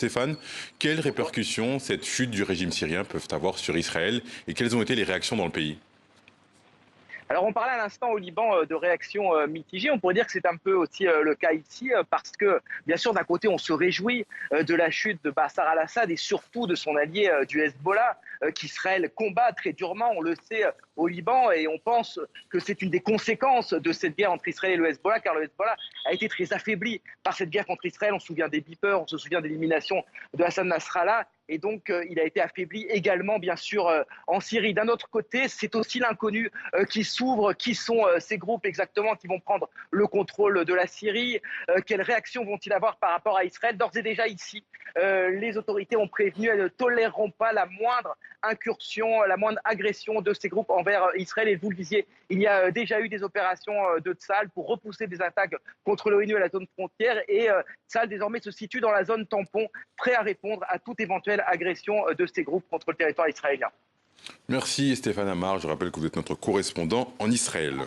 Stéphane, quelles répercussions cette chute du régime syrien peuvent avoir sur Israël et quelles ont été les réactions dans le pays? Alors, on parlait à l'instant au Liban de réactions mitigées. On pourrait dire que c'est un peu aussi le cas ici, parce que, bien sûr, d'un côté, on se réjouit de la chute de Bachar al-Assad et surtout de son allié du Hezbollah, qu'Israël combat très durement, on le sait, au Liban. Et on pense que c'est une des conséquences de cette guerre entre Israël et le Hezbollah, car le Hezbollah a été très affaibli par cette guerre contre Israël. On se souvient des beepers, on se souvient de l'élimination de Hassan Nasrallah. Et donc, il a été affaibli également, bien sûr, en Syrie. D'un autre côté, c'est aussi l'inconnu qui s'ouvre. Qui sont ces groupes exactement qui vont prendre le contrôle de la Syrie? Quelles réactions vont-ils avoir par rapport à Israël? D'ores et déjà ici, les autorités ont prévenu, elles ne toléreront pas la moindre incursion, la moindre agression de ces groupes envers Israël. Et vous le disiez, il y a déjà eu des opérations de Tsahal pour repousser des attaques contre l'ONU à la zone frontière. Et Tsahal désormais se situe dans la zone tampon, prêt à répondre à toute éventuelle agression de ces groupes contre le territoire israélien. Merci Stéphane Amar, je rappelle que vous êtes notre correspondant en Israël.